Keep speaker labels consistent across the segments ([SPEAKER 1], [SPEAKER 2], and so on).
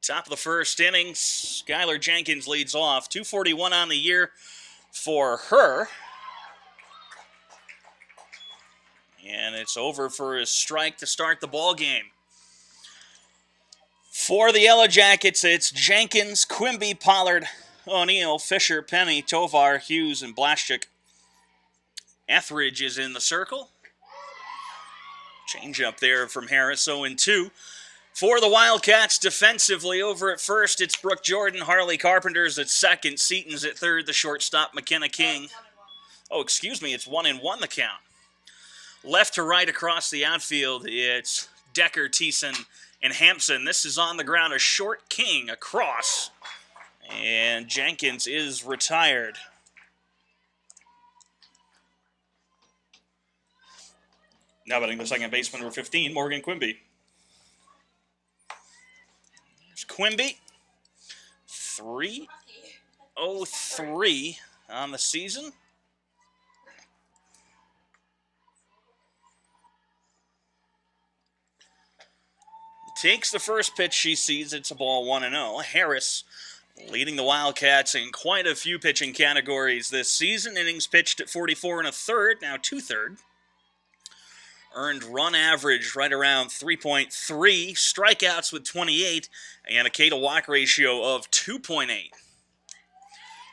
[SPEAKER 1] Top of the first inning, Skylar Jenkins leads off. 241 on the year for her. And it's over for a strike to start the ball game. For the Yellow Jackets, it's Jenkins, Quimby, Pollard, O'Neill, Fisher, Penny, Tovar, Hughes, and Blashchuk. Etheridge is in the circle. Change up there from Harris, 0-2. For the Wildcats, defensively, over at first, it's Brooke Jordan, Harley Carpenter's at second, Seaton's at third, the shortstop, McKenna King. Oh, excuse me, it's 1-1 the count. Left to right across the outfield, it's Decker, Thiessen, and Hampson. This is on the ground, a short King across, and Jenkins is retired. Now batting the second baseman, number 15, Morgan Quimby. There's Quimby, 303 on the season. Takes the first pitch she sees. It's a ball, 1-0. Harris leading the Wildcats in quite a few pitching categories this season. Innings pitched at 44 1/3, now 2/3. Earned run average right around 3.3. Strikeouts with 28, and a K to walk ratio of 2.8.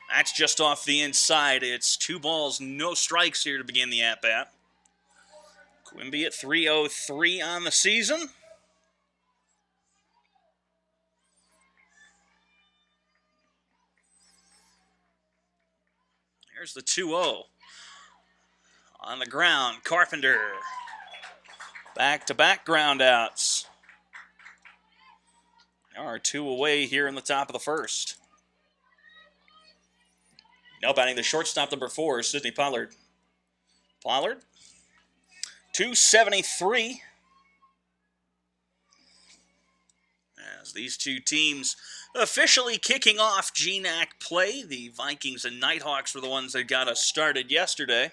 [SPEAKER 1] That's just off the inside. It's 2 balls, no strikes here to begin the at-bat. Quimby at 303 on the season. There's the 2-0. On the ground, Carpenter. Back-to-back groundouts. There are 2 away here in the top of the first. Now batting the shortstop, number 4, Sydney Pollard. Pollard, 273. As these two teams officially kicking off GNAC play. The Vikings and Nighthawks were the ones that got us started yesterday.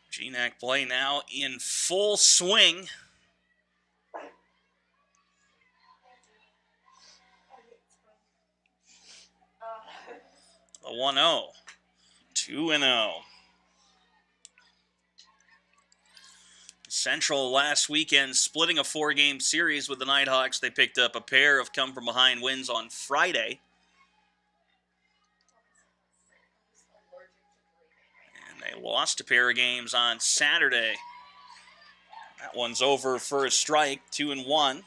[SPEAKER 1] GNAC play now in full swing. A 1-0. 2-0. Central last weekend splitting a 4-game series with the Nighthawks. They picked up a pair of come-from-behind wins on Friday. And they lost a pair of games on Saturday. That one's over for a strike, 2-1.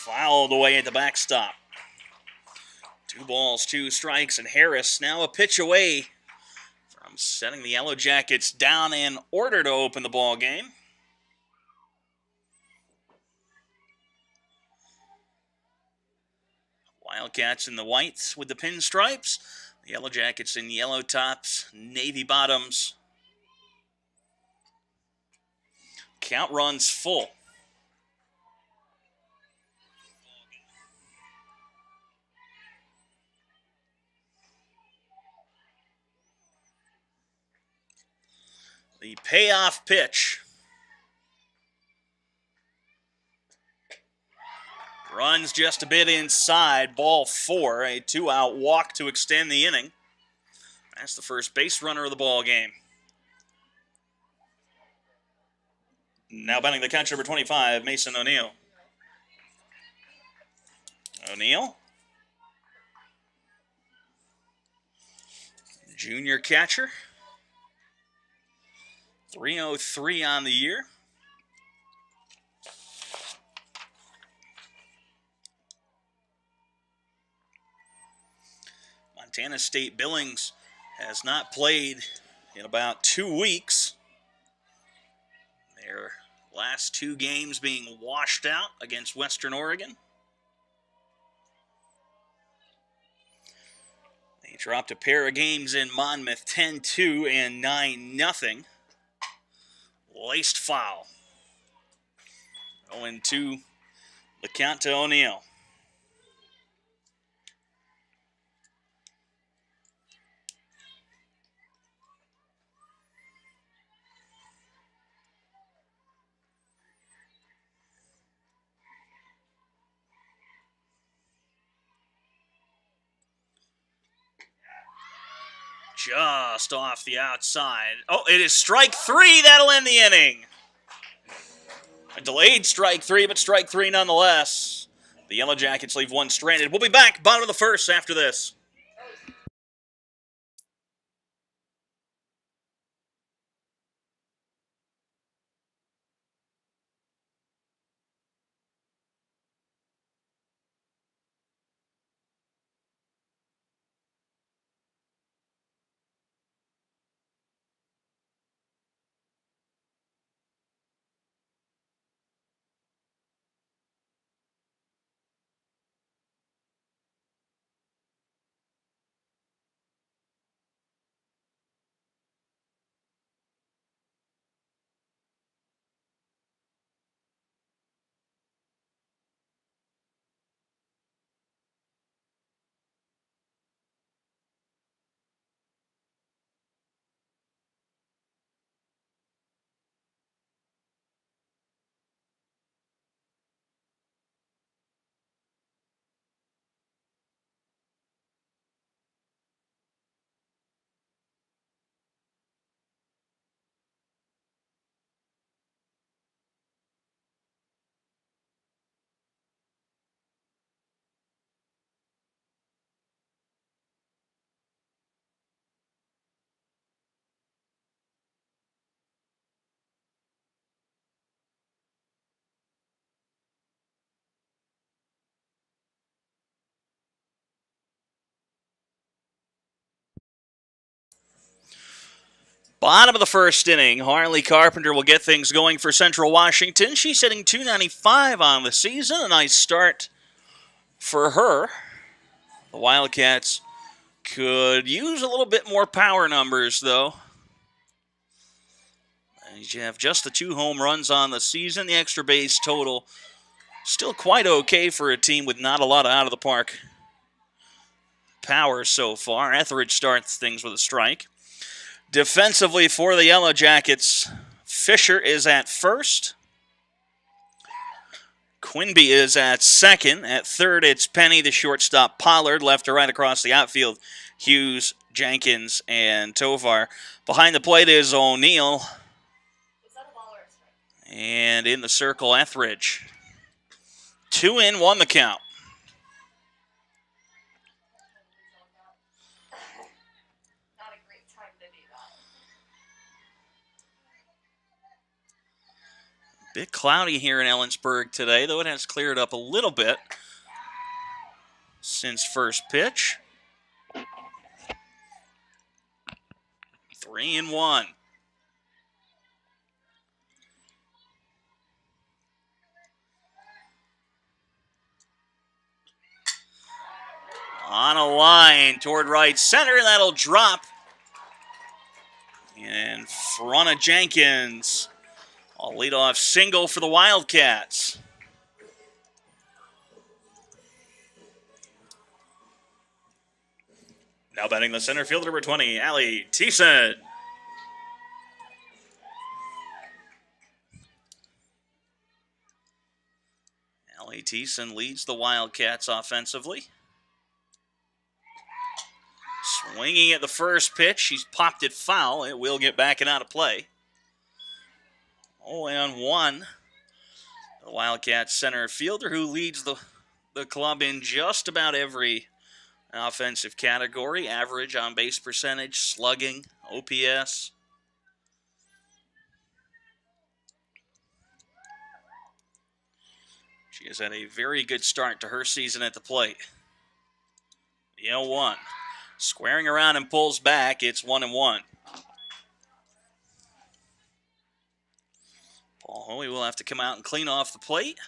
[SPEAKER 1] Fouled away at the backstop. 2 balls, 2 strikes, and Harris now a pitch away from setting the Yellow Jackets down in order to open the ball game. Wildcats in the whites with the pinstripes. The Yellow Jackets in yellow tops, navy bottoms. Count runs full. The payoff pitch. Runs just a bit inside. Ball 4. A 2-out walk to extend the inning. That's the first base runner of the ball game. Now batting the catcher, number 25, Mason O'Neill. O'Neill. Junior catcher. 303 on the year. Montana State Billings has not played in about 2 weeks. Their last 2 games being washed out against Western Oregon. They dropped a pair of games in Monmouth, 10-2 and 9-0. Laced foul. 0-2 The count to O'Neill. Just off the outside. Oh, it is strike three. That'll end the inning. A delayed strike three, but strike three nonetheless. The Yellow Jackets leave one stranded. We'll be back, bottom of the first after this. Bottom of the first inning, Harley Carpenter will get things going for Central Washington. She's hitting .295 on the season. A nice start for her. The Wildcats could use a little bit more power numbers, though. And you have just the 2 home runs on the season. The extra base total still quite okay for a team with not a lot of out-of-the-park power so far. Etheridge starts things with a strike. Defensively for the Yellow Jackets, Fisher is at first. Quinby is at second. At third, it's Penny, the shortstop. Pollard, left to right across the outfield. Hughes, Jenkins, and Tovar. Behind the plate is O'Neill. And in the circle, Etheridge. 2 in, 1 the count. Bit cloudy here in Ellensburg today, though it has cleared up a little bit since first pitch. 3 and 1. On a line toward right center, that'll drop in front of Jenkins. A leadoff single for the Wildcats. Now batting the center fielder, number 20, Allie Thiessen. Allie Thiessen leads the Wildcats offensively. Swinging at the first pitch. She's popped it foul. It will get back and out of play. 0-1. The Wildcats center fielder who leads the club in just about every offensive category. Average on base percentage, slugging, OPS. She has had a very good start to her season at the plate. The 0-1. Squaring around and pulls back. It's 1-1. Paul Hoey will have to come out and clean off the plate.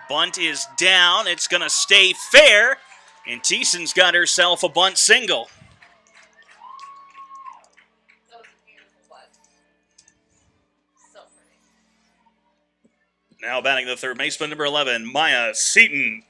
[SPEAKER 1] Bunt is down. It's going to stay fair. And Thiessen's got herself a bunt single. Now batting the third baseman, number 11, Maya Seaton.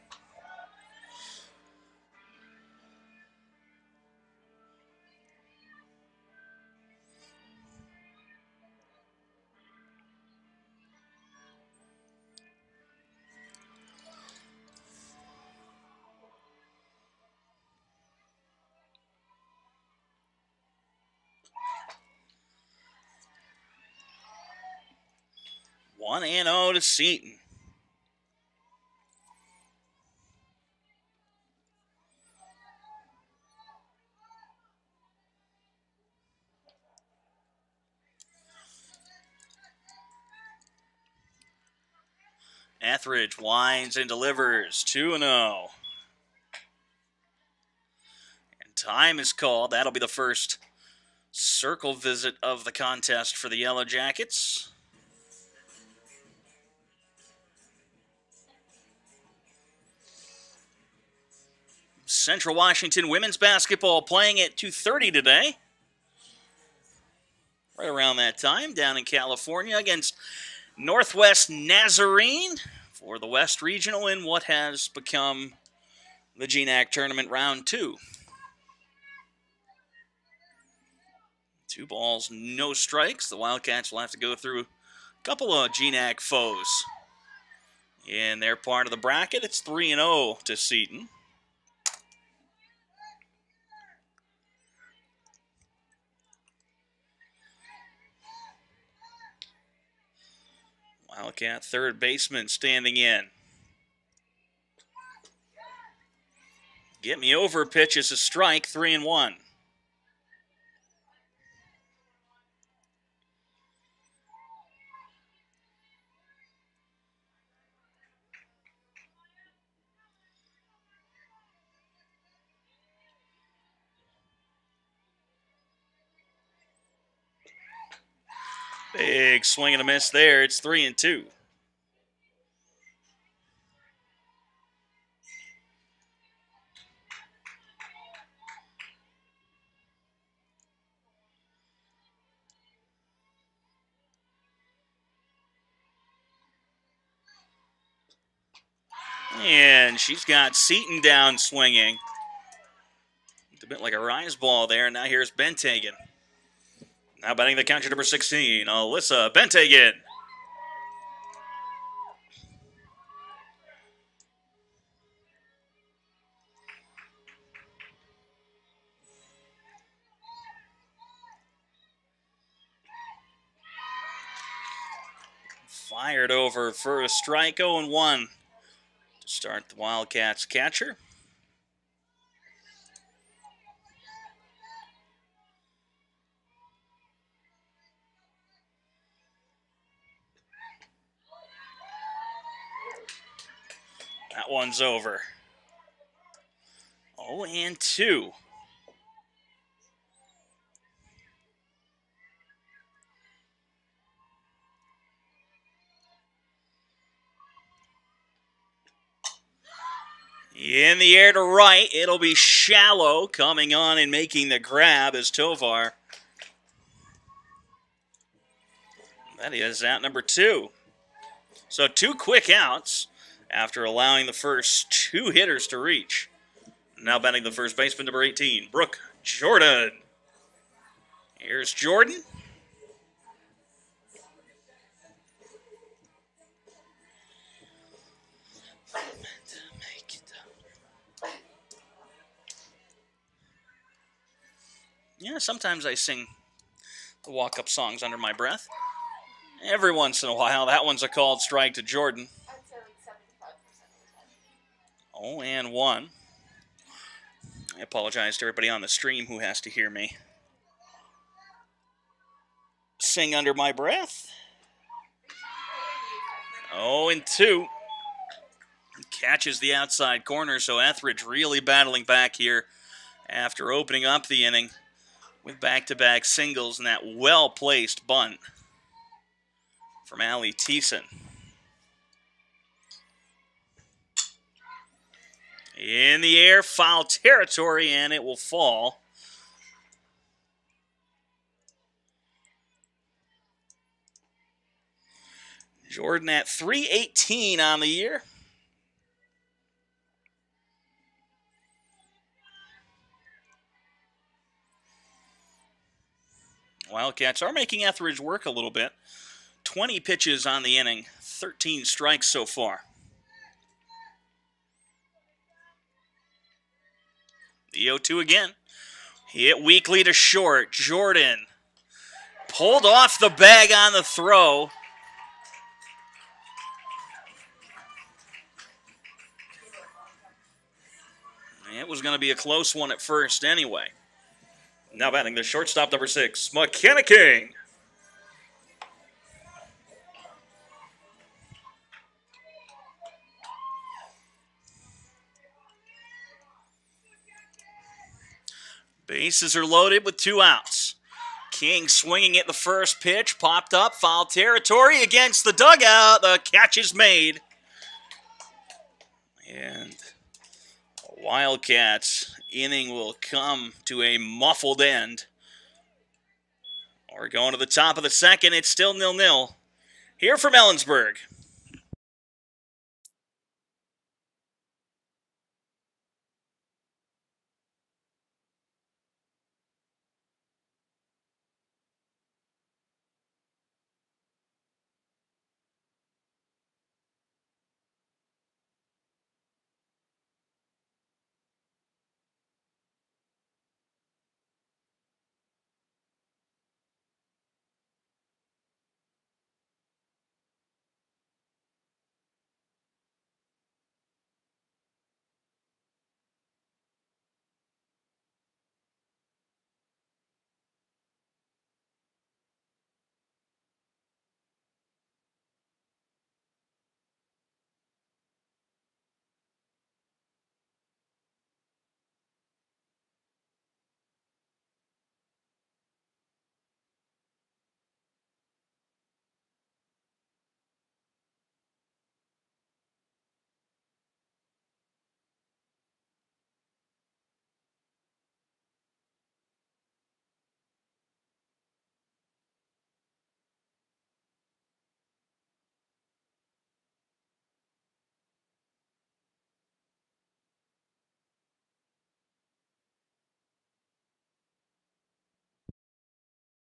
[SPEAKER 1] One and 0 to Seaton. Etheridge winds and delivers 2-0. And time is called. That'll be the first circle visit of the contest for the Yellow Jackets. Central Washington women's basketball playing at 2:30 today. Right around that time, down in California against Northwest Nazarene for the West Regional in what has become the GNAC Tournament Round 2. 2 balls, no strikes. The Wildcats will have to go through a couple of GNAC foes in their part of the bracket. It's 3-0 to Seaton. Wildcat third baseman standing in. Get me over pitch is a strike, 3-1. Big swing and a miss there. It's 3-2. And she's got Seaton down swinging. It's a bit like a rise ball there. Now here's Benthagen. Now batting the counter, number 16, Alyssa Benthagen. Fired over for a strike, 0-1 to start the Wildcats catcher. That one's over. 0-2. In the air to right, it'll be shallow, coming on and making the grab is Tovar. That is out number 2. So 2 quick outs after allowing the first 2 hitters to reach. Now batting the first baseman, number 18, Brooke Jordan. Here's Jordan. Yeah, sometimes I sing the walk-up songs under my breath. Every once in a while, that one's a called strike to Jordan. 0-1. I apologize to everybody on the stream who has to hear me sing under my breath. 0-2. Catches the outside corner, so Etheridge really battling back here after opening up the inning with back-to-back singles and that well-placed bunt from Allie Thiessen. In the air, foul territory, and it will fall. Jordan at .318 on the year. Wildcats are making Etheridge work a little bit. 20 pitches on the inning, 13 strikes so far. The 0-2 again. Hit weakly to short. Jordan pulled off the bag on the throw. It was going to be a close one at first anyway. Now batting the shortstop, number 6, McKenna King. Bases are loaded with 2 outs. King swinging at the first pitch, popped up, foul territory against the dugout. The catch is made. And Wildcats inning will come to a muffled end. We're going to the top of the second. It's still 0-0. Here from Ellensburg.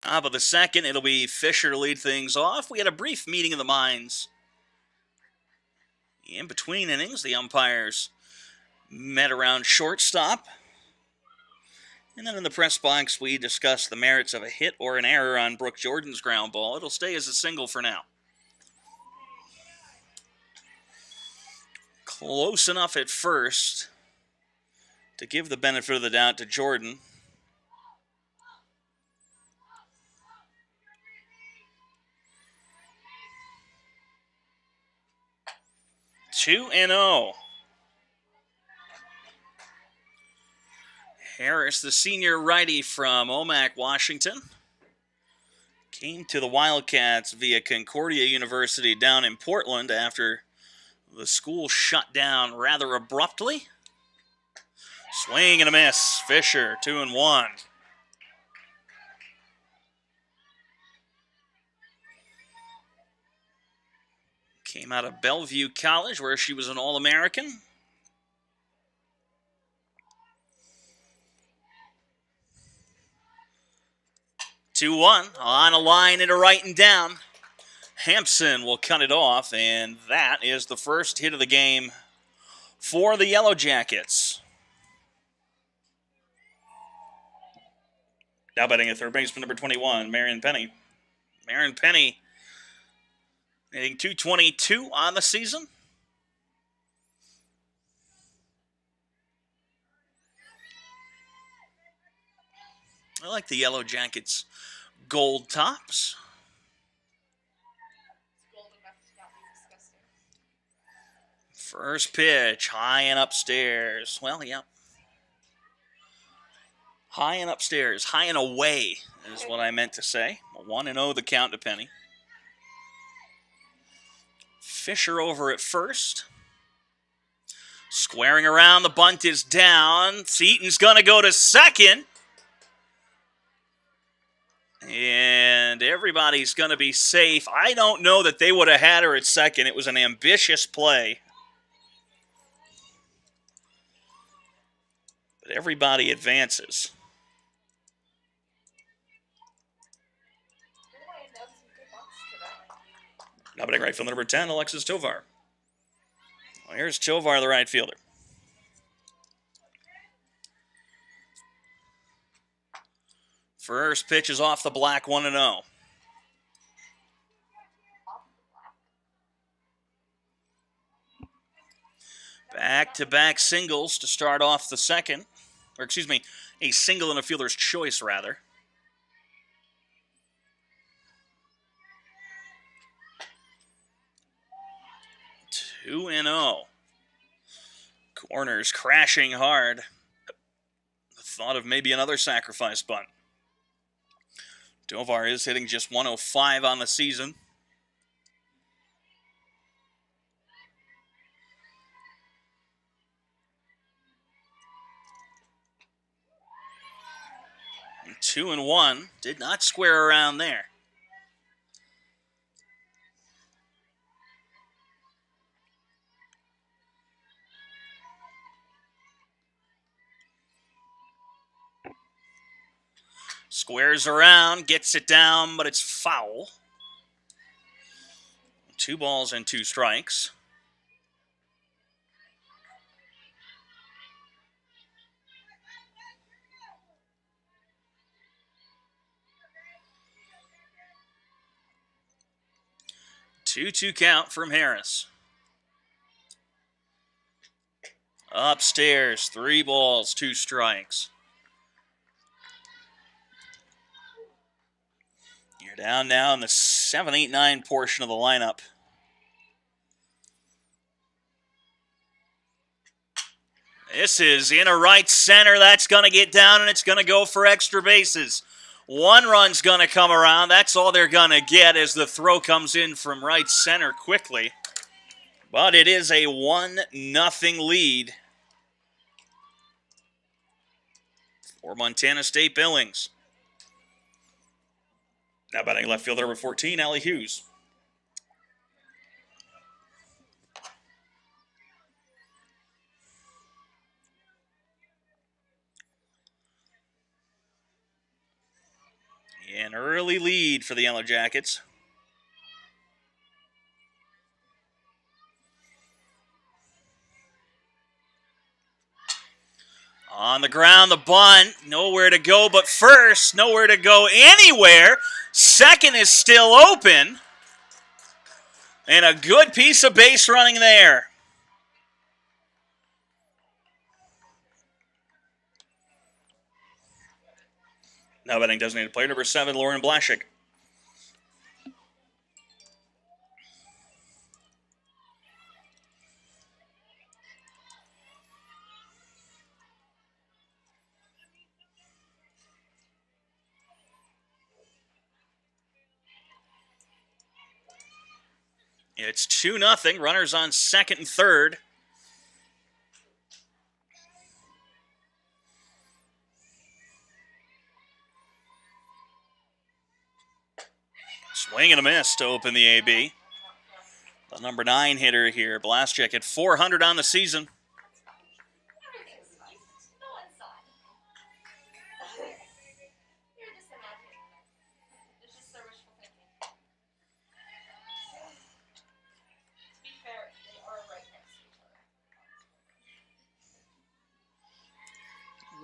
[SPEAKER 1] Top of the second, it'll be Fisher to lead things off. We had a brief meeting of the minds. In between innings, the umpires met around shortstop. And then in the press box, we discussed the merits of a hit or an error on Brooke Jordan's ground ball. It'll stay as a single for now. Close enough at first to give the benefit of the doubt to Jordan. Two and 0. Harris, the senior righty from Omak, Washington, came to the Wildcats via Concordia University down in Portland after the school shut down rather abruptly. Swing and a miss. Fisher, 2-1. Came out of Bellevue College, where she was an All-American. Two-one on a line and a right and down. Hampson will cut it off, and that is the first hit of the game for the Yellow Jackets. Now batting at third baseman, number 21, Marion Penny. Marion Penny hitting .222 on the season. I like the Yellow Jackets gold tops. First pitch, high and upstairs. Well, yeah. High and upstairs, high and away is what I meant to say. 1-0 the count to Penny. Fisher over at first. Squaring around, the bunt is down. Seaton's going to go to second. And everybody's going to be safe. I don't know that they would have had her at second. It was an ambitious play. But everybody advances. Now batting right field number 10, Alexis Tovar. Well, here's Tovar, the right fielder. First pitch is off the black, 1-0. Back-to-back singles to start off the second. Or, excuse me, a single and a fielder's choice, rather. Two and 0. Corners crashing hard. The thought of maybe another sacrifice bunt. Tovar is hitting just 105 on the season. And 2-1. Did not square around there. Squares around, gets it down, but it's foul. 2 balls and 2 strikes. Two count from Harris. Upstairs, 3 balls, 2 strikes. You're down now in the 7, 8, 9 portion of the lineup. This is in a right center. That's going to get down, and it's going to go for extra bases. 1 run's going to come around. That's all they're going to get as the throw comes in from right center quickly. But it is a 1-0 lead for Montana State Billings. Now batting left fielder number 14, Allie Hughes. An early lead for the Yellow Jackets. On the ground, the bunt. Nowhere to go but first. Nowhere to go anywhere. Second is still open. And a good piece of base running there. Now batting designated player number 7, Lauren Blaszczyk. It's 2-0. Runners on second and third. Swing and a miss to open the AB. The number 9 hitter here, Blaszczyk, at 400 on the season.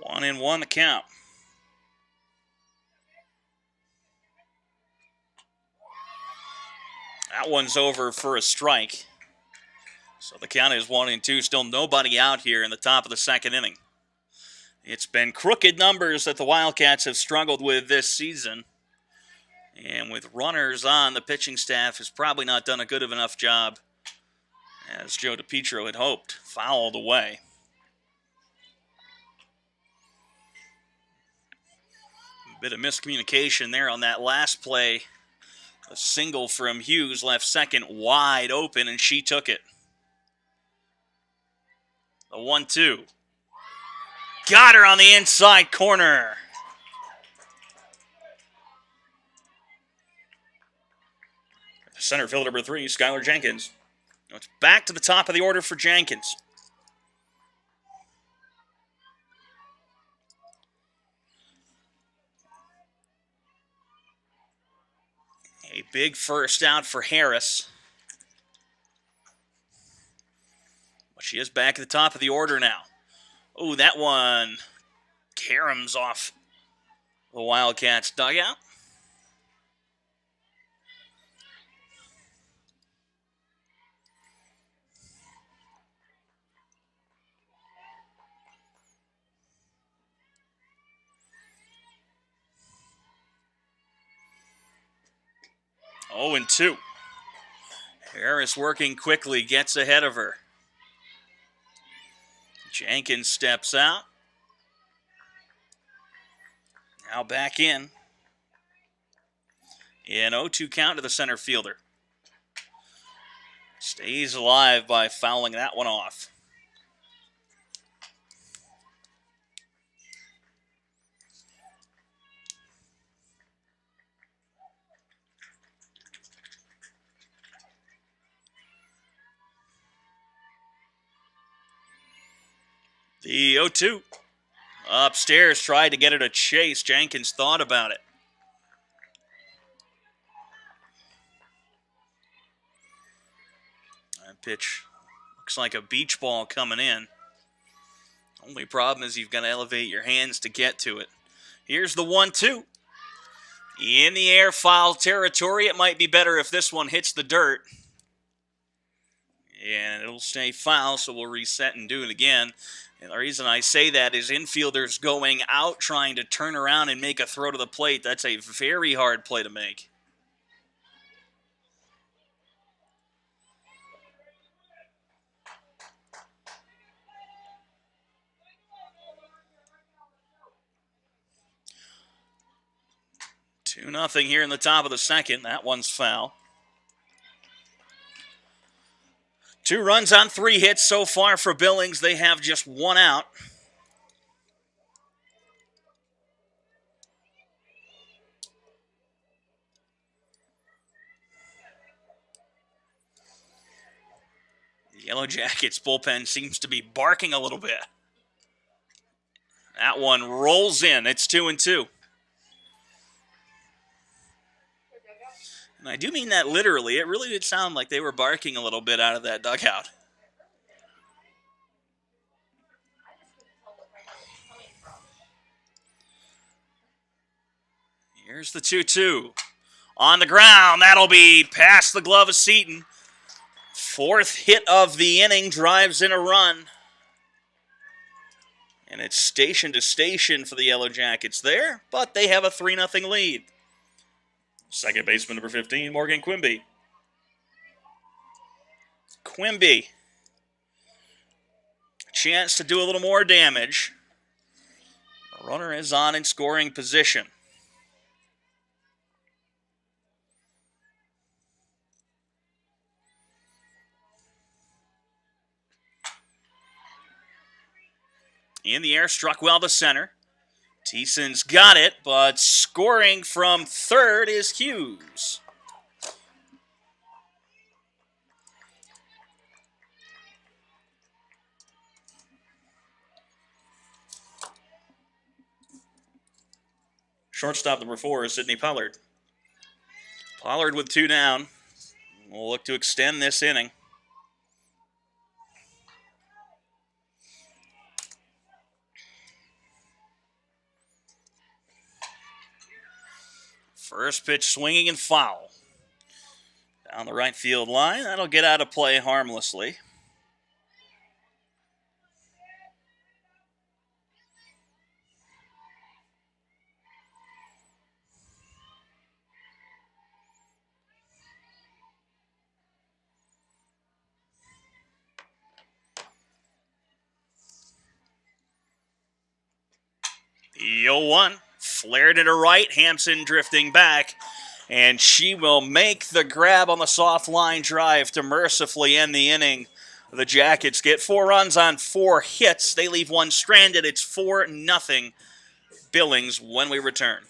[SPEAKER 1] One and one the count. That one's over for a strike. So the count is 1-2. Still nobody out here in the top of the second inning. It's been crooked numbers that the Wildcats have struggled with this season. And with runners on, the pitching staff has probably not done a good enough job as Joe DiPietro had hoped. Fouled away. A bit of miscommunication there on that last play. A single from Hughes left second wide open, and she took it. A 1-2. Got her on the inside corner. Center fielder number 3, Skylar Jenkins. Now it's back to the top of the order for Jenkins. A big first out for Harris. But she is back at the top of the order now. Oh, that one caroms off the Wildcats dugout. Oh, and 2. Harris working quickly, gets ahead of her. Jenkins steps out. Now back in. An 0-2 count to the center fielder. Stays alive by fouling that one off. The 0-2. Upstairs, tried to get it a chase. Jenkins thought about it. That pitch looks like a beach ball coming in. Only problem is you've got to elevate your hands to get to it. Here's the 1-2. In the air, foul territory. It might be better if this one hits the dirt. And it'll stay foul, so we'll reset and do it again. And the reason I say that is infielders going out trying to turn around and make a throw to the plate. That's a very hard play to make. Two nothing here in the top of the second. That one's foul. 2 runs on 3 hits so far for Billings. They have just 1 out. The Yellow Jackets bullpen seems to be barking a little bit. That one rolls in. It's 2-2. And I do mean that literally. It really did sound like they were barking a little bit out of that dugout. Here's the 2-2. On the ground. That'll be past the glove of Seaton. 4th hit of the inning. Drives in a run. And it's station to station for the Yellow Jackets there. But they have a 3-0 lead. Second baseman number 15, Morgan Quimby. Quimby. Chance to do a little more damage. The runner is on in scoring position. In the air, struck well to center. Thiessen's got it, but scoring from third is Hughes. Shortstop number 4 is Sidney Pollard. Pollard with 2 down. We'll look to extend this inning. First pitch swinging and foul. Down the right field line. That'll get out of play harmlessly. The 0-1. Flared it to right, Hampson drifting back, and she will make the grab on the soft line drive to mercifully end the inning The Jackets get 4 runs on 4 hits. They leave 1 stranded. It's 4-0 Billings when we return.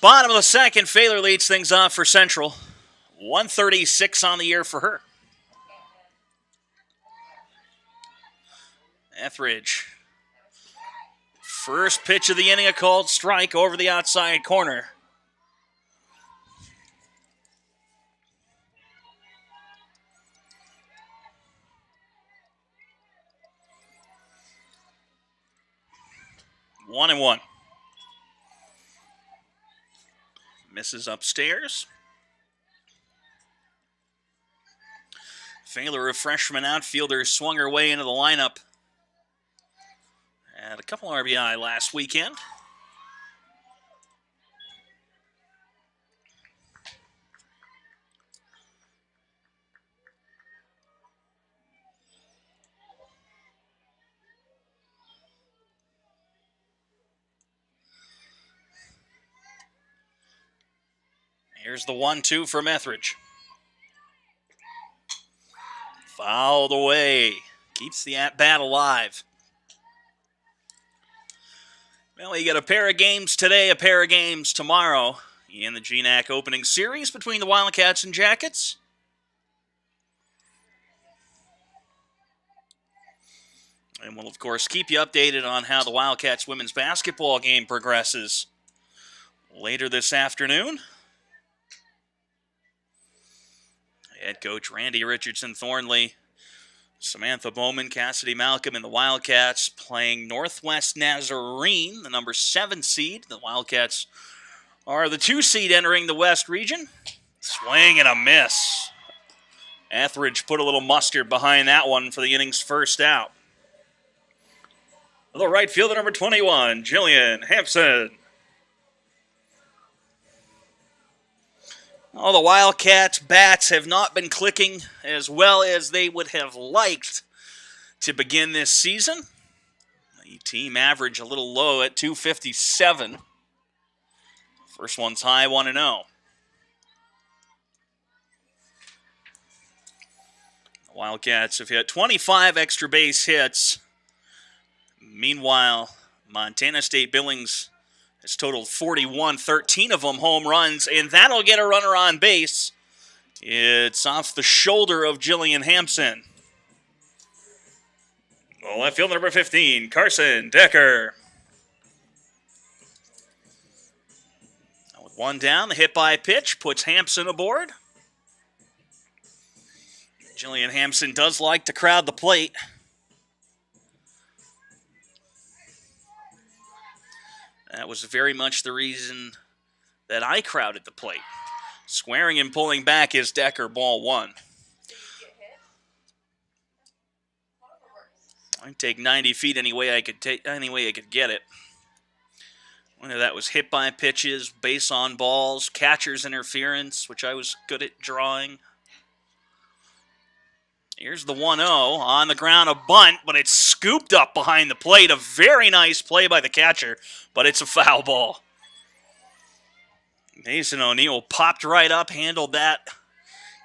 [SPEAKER 1] Bottom of the second, Failer leads things off for Central. 136 on the year for her. Etheridge. First pitch of the inning, a called strike over the outside corner. One and one. Misses upstairs. Failer, a freshman outfielder, swung her way into the lineup. Had a couple RBI last weekend. Here's the 1-2 from Etheridge. Fouled away. Keeps the at-bat alive. Well, you got a pair of games today, a pair of games tomorrow in the GNAC opening series between the Wildcats and Jackets. And we'll, of course, keep you updated on how the Wildcats women's basketball game progresses later this afternoon. Head coach Randy Richardson Thornley, Samantha Bowman, Cassidy Malcolm, and the Wildcats playing Northwest Nazarene, the number 7 seed. The Wildcats are the 2 seed entering the West region. Swing and a miss. Etheridge put a little mustard behind that one for the inning's first out. The right fielder, number 21, Jillian Hampson. Oh, the Wildcats' bats have not been clicking as well as they would have liked to begin this season. The team average a little low at 257. First one's high, 1-0. The Wildcats have hit 25 extra base hits. Meanwhile, Montana State Billings has totaled 41, 13 of them home runs, and that'll get a runner on base. It's off the shoulder of Jillian Hampson. Well, left field number 15, Carson Decker. With one down, the hit by pitch puts Hampson aboard. Jillian Hampson does like to crowd the plate. That was very much the reason that I crowded the plate. Squaring and pulling back is Decker, ball 1. I'd take 90 feet any way I could get it. Whether that was hit by pitches, base on balls, catcher's interference, which I was good at drawing. Here's the 1-0 on the ground, a bunt, but it's scooped up behind the plate. A very nice play by the catcher, but it's a foul ball. Mason O'Neill popped right up, handled that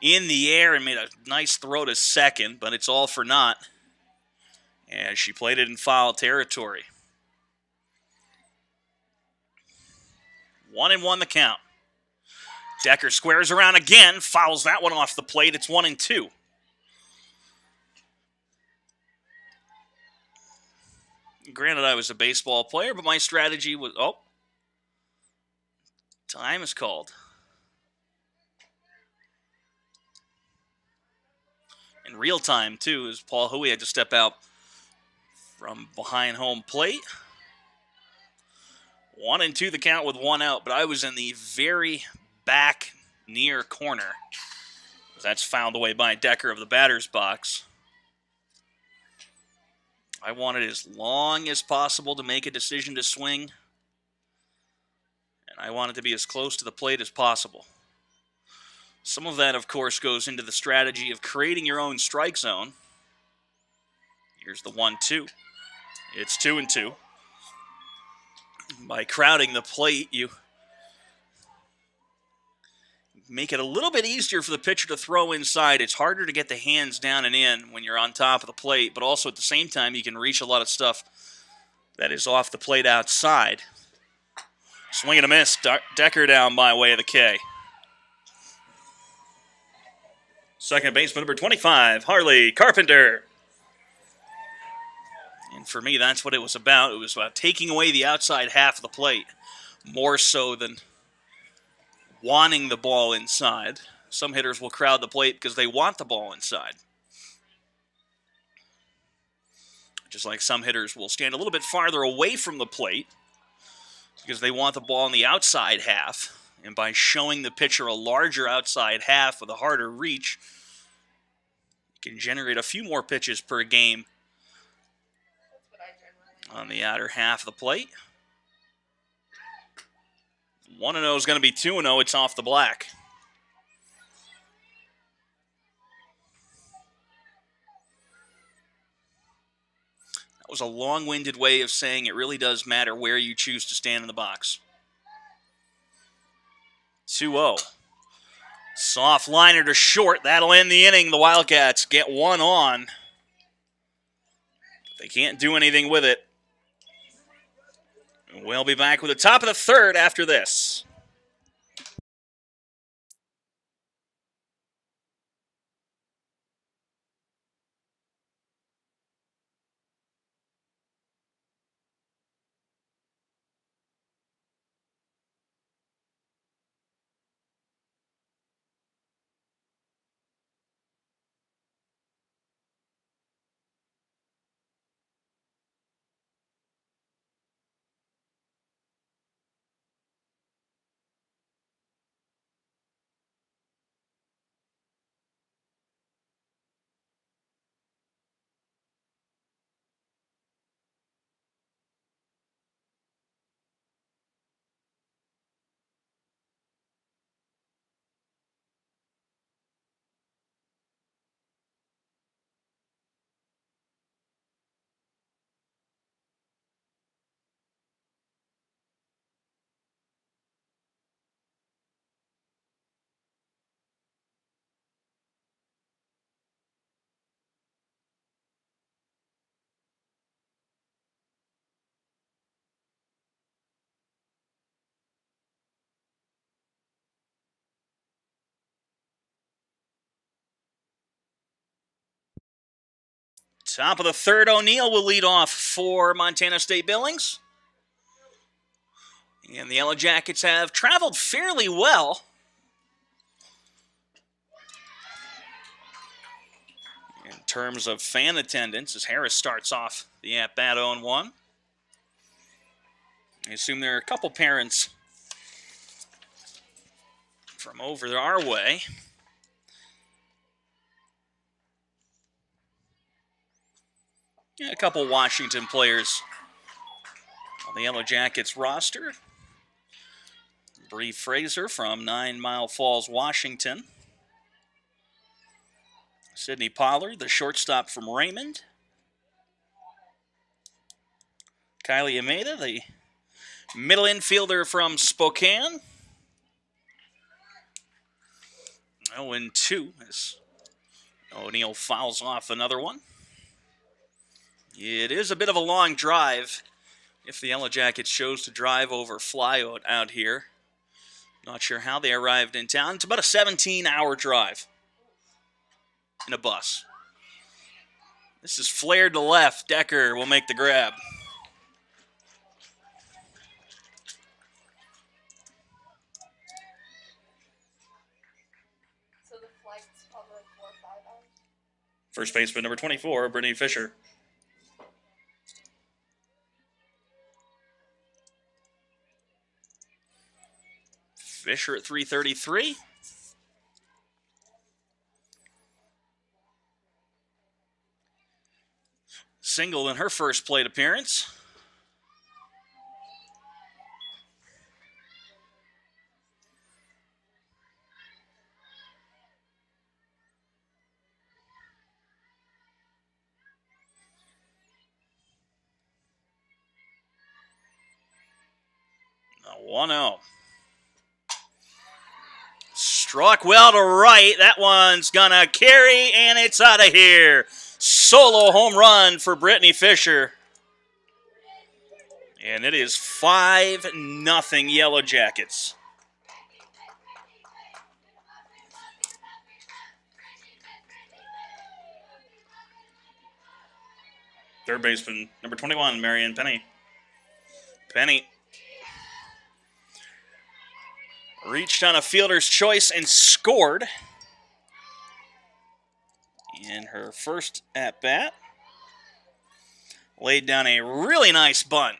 [SPEAKER 1] in the air and made a nice throw to second, but it's all for naught as she played it in foul territory. 1-1 the count. Decker squares around again, fouls that one off the plate. It's 1-2. Granted, I was a baseball player, but my strategy was, time is called. In real time, too, as Paul Huey had to step out from behind home plate. 1-2 the count with one out, but I was in the very back near corner. That's fouled away by Decker of the batter's box. I wanted as long as possible to make a decision to swing, and I wanted to be as close to the plate as possible. Some of that, of course, goes into the strategy of creating your own strike zone. Here's the 1-2. It's 2-2. By crowding the plate, you make it a little bit easier for the pitcher to throw inside. It's harder to get the hands down and in when you're on top of the plate, but also at the same time, you can reach a lot of stuff that is off the plate outside. Swing and a miss. Decker down by way of the K. Second baseman, number 25, Harley Carpenter. And for me, that's what it was about. It was about taking away the outside half of the plate, more so than wanting the ball inside. Some hitters will crowd the plate because they want the ball inside. Just like some hitters will stand a little bit farther away from the plate because they want the ball in the outside half. And by showing the pitcher a larger outside half with a harder reach, you can generate a few more pitches per game on the outer half of the plate. 1-0 is going to be 2-0. It's off the black. That was a long-winded way of saying it really does matter where you choose to stand in the box. 2-0. Soft liner to short. That'll end the inning. The Wildcats get one on. They can't do anything with it. We'll be back with the top of the third after this. Top of the third, O'Neill will lead off for Montana State Billings. And the Yellow Jackets have traveled fairly well. In terms of fan attendance, as Harris starts off the at-bat 0-1. I assume there are a couple parents from over our way. A couple Washington players on the Yellow Jackets roster. Bree Fraser from 9 Mile Falls, Washington. Sydney Pollard, the shortstop from Raymond. Kylie Ameda, the middle infielder from Spokane. 0-2 as O'Neill fouls off another one. It is a bit of a long drive if the Yellow Jackets chose to drive over flyout out here. Not sure how they arrived in town. It's about a 17-hour drive in a bus. This is flared to left. Decker will make the grab.
[SPEAKER 2] So the flight's probably like 4 or 5 hours?
[SPEAKER 1] First baseman number 24, Brittany Fisher. Fisher at 333. Single in her first plate appearance. A 1-0. Struck well to right. That one's gonna carry, and it's out of here. Solo home run for Brittany Fisher. And it is 5-0 Yellow Jackets. Third baseman, number 21, Marion Penny. Penny reached on a fielder's choice and scored in her first at-bat. Laid down a really nice bunt.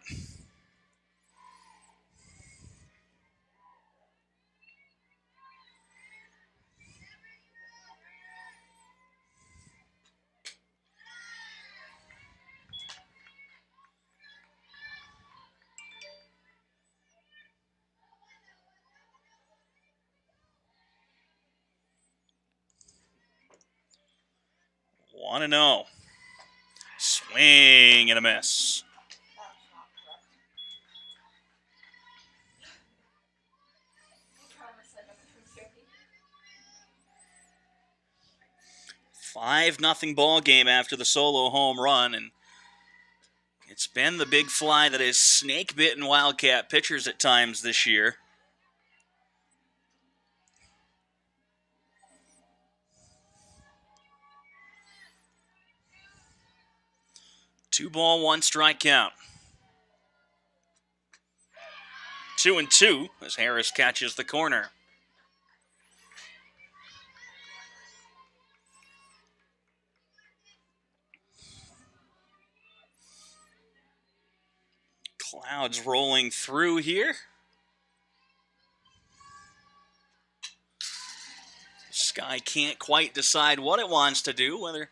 [SPEAKER 1] One and 0. Swing and a miss. That's 5-0 ball game after the solo home run, and it's been the big fly that has snake-bitten Wildcat pitchers at times this year. Two ball, one strike count. 2-2 as Harris catches the corner. Clouds rolling through here. The sky can't quite decide what it wants to do, whether it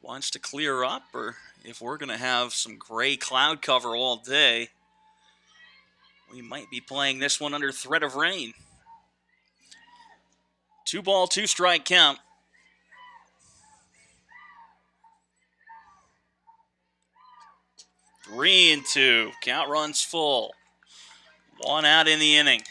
[SPEAKER 1] wants to clear up or if we're going to have some gray cloud cover all day. We might be playing this one under threat of rain. 2 ball, 2 strike count. Three and 2. Count runs full. 1 out in the inning.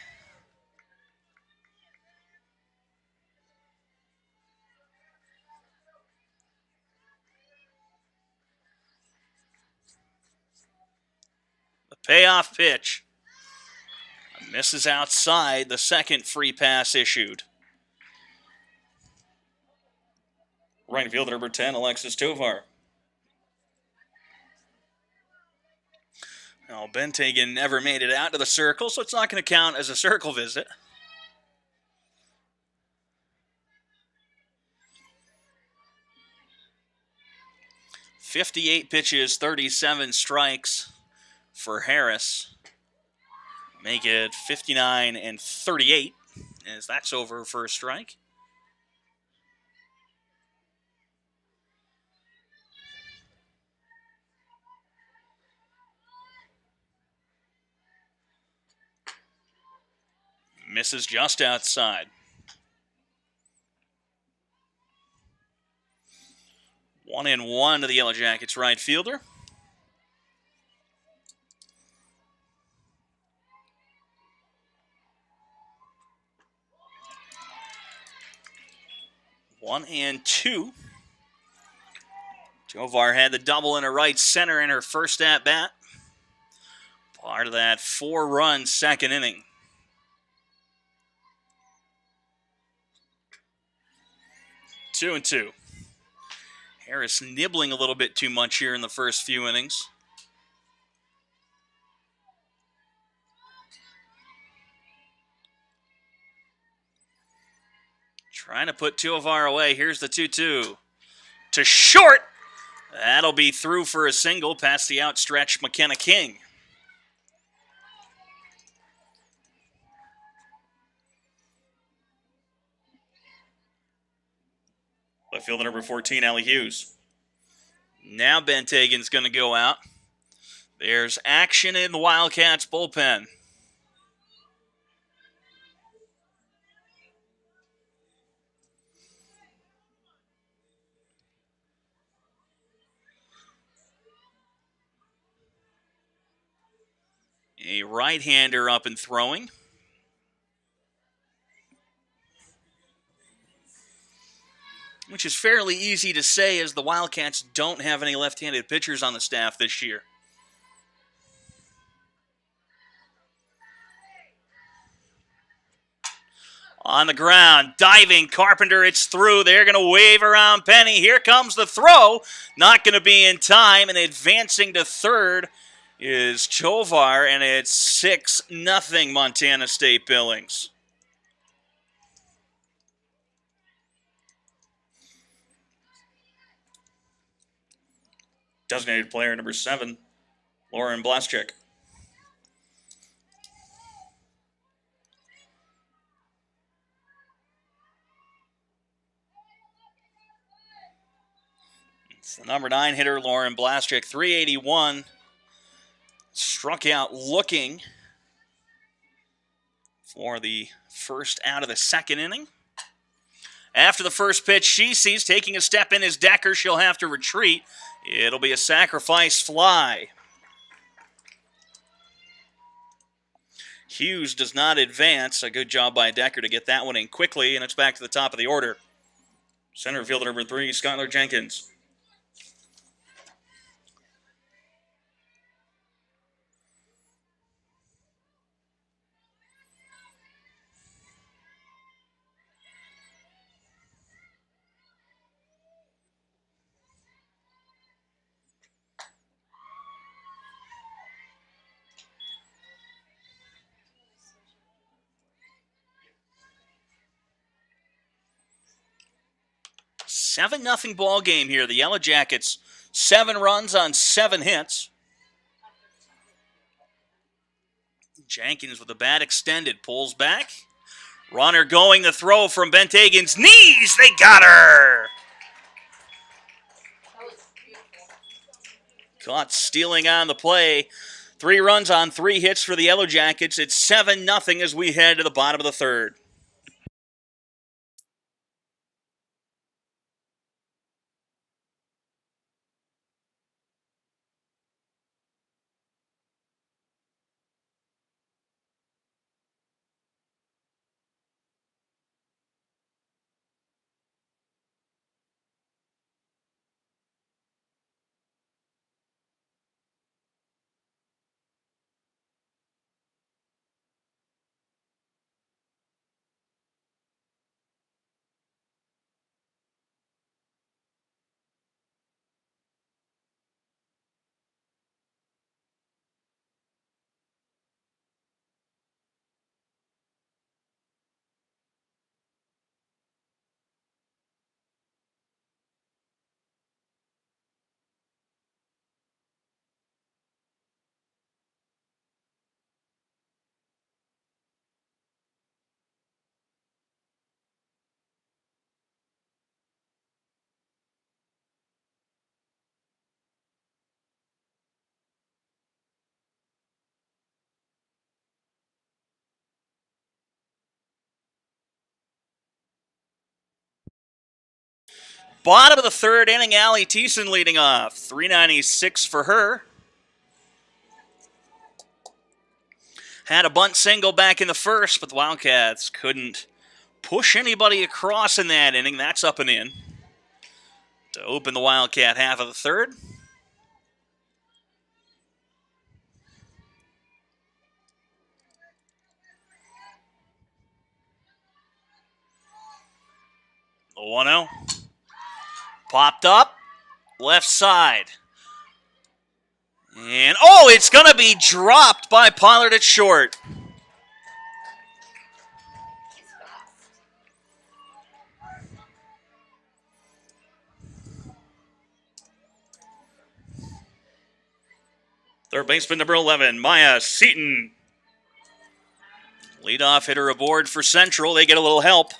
[SPEAKER 1] The payoff pitch. Misses outside. The second free pass issued. Right fielder number 10, Alexis Tovar. Now, Benthagen never made it out to the circle, so it's not going to count as a circle visit. "58 pitches, 37 strikes for Harris. Make it 59 and 38, as that's over for a strike. Misses just outside. 1-1 to the Yellow Jackets right fielder. 1-2. Tovar had the double in her right center in her first at-bat. Part of that 4-run second inning. 2-2. Harris nibbling a little bit too much here in the first few innings. Trying to put Tovar away. Here's the 2-2. To short. That'll be through for a single past the outstretched McKenna King. Left fielder number 14, Allie Hughes. Now Bentagen's going to go out. There's action in the Wildcats bullpen. A right-hander up and throwing. Which is fairly easy to say as the Wildcats don't have any left-handed pitchers on the staff this year. On the ground, diving Carpenter, it's through. They're going to wave around Penny. Here comes the throw. Not going to be in time, and advancing to third is Tovar, and it's 6-0 Montana State Billings. Designated player number 7, Lauren Blaschik. It's the number 9 hitter, Lauren Blaschik, 381. Struck out looking for the first out of the second inning. After the first pitch, she sees taking a step in is Decker. She'll have to retreat. It'll be a sacrifice fly. Hughes does not advance. A good job by Decker to get that one in quickly, and it's back to the top of the order. Center fielder number 3, Skylar Jenkins. Seven 0 ball game here. The Yellow Jackets, 7 runs on 7 hits. Jenkins with the bat extended, pulls back. Runner going, the throw from Bentagen's knees. They got her. Caught stealing on the play. 3 runs on 3 hits for the Yellow Jackets. It's 7-0 as we head to the bottom of the third. Bottom of the third inning, Allie Thiessen leading off. 396 for her. Had a bunt single back in the first, but the Wildcats couldn't push anybody across in that inning. That's up and in to open the Wildcat half of the third. The 1-0. Popped up. Left side. And, oh, it's going to be dropped by Pollard at short. Third baseman number 11, Maya Seaton. Leadoff hitter aboard for Central. They get a little help.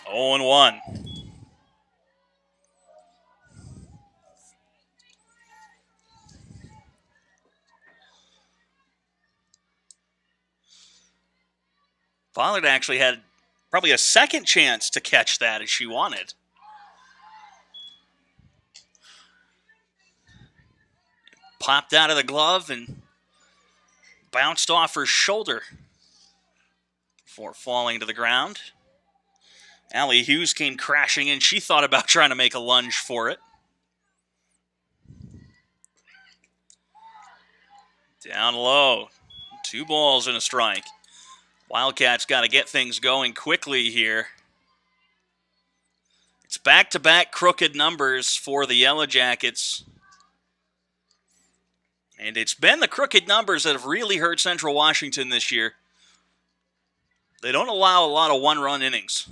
[SPEAKER 1] Oh, 0-1. Pollard actually had probably a second chance to catch that as she wanted. Popped out of the glove and bounced off her shoulder before falling to the ground. Allie Hughes came crashing in. She thought about trying to make a lunge for it. Down low. 2 balls and a strike. Wildcats got to get things going quickly here. It's back-to-back crooked numbers for the Yellow Jackets. And it's been the crooked numbers that have really hurt Central Washington this year. They don't allow a lot of one-run innings.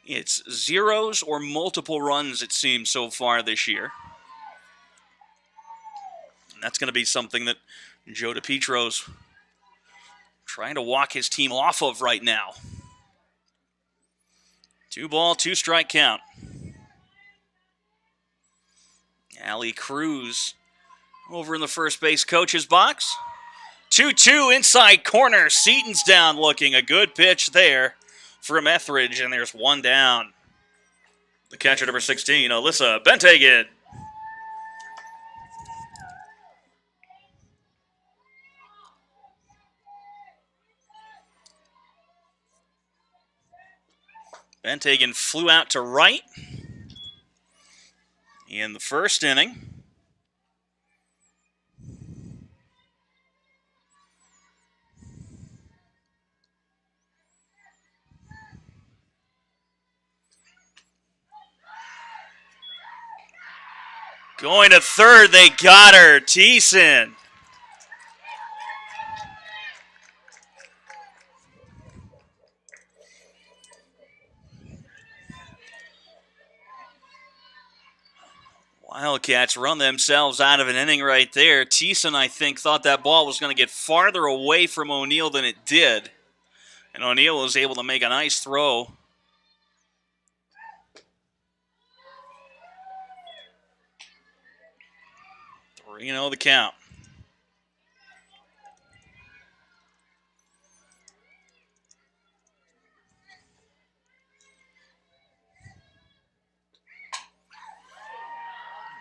[SPEAKER 1] It's zeros or multiple runs, it seems, so far this year. And that's going to be something that Joe DiPietro's trying to walk his team off of right now. 2 ball, 2 strike count. Allie Cruz over in the first base coach's box. 2-2 inside corner. Seaton's down looking. A good pitch there from Etheridge, and there's 1 down. The catcher, number 16, Alyssa Benthagen. Benthagen flew out to right in the first inning. Going to third, they got her. Thiessen. Wildcats run themselves out of an inning right there. Thiessen, I think, thought that ball was going to get farther away from O'Neill than it did. And O'Neill was able to make a nice throw. 3-0 the count.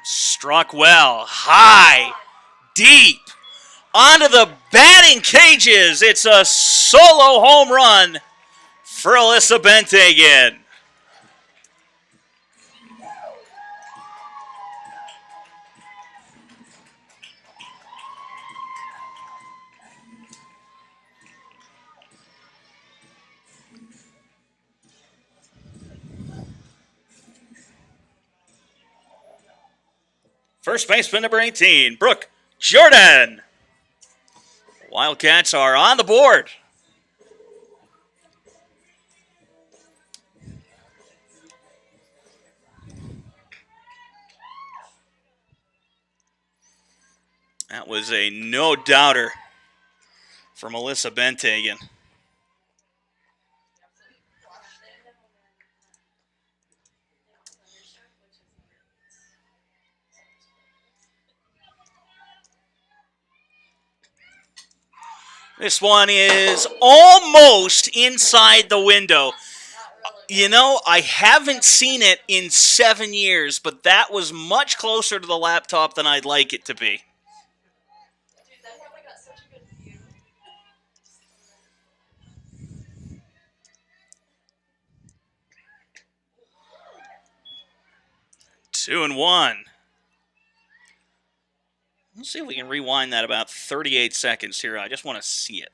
[SPEAKER 1] Struck well, high, deep, onto the batting cages. It's a solo home run for Alyssa Benthagen. First baseman number 18, Brooke Jordan. Wildcats are on the board. That was a no-doubter from Alyssa Benthagen. This one is almost inside the window. You know, I haven't seen it in 7 years, but that was much closer to the laptop than I'd like it to be.
[SPEAKER 2] Dude, that camera got such a good view.
[SPEAKER 1] 2-1. Let's see if we can rewind that about 38 seconds here. I just want to see it.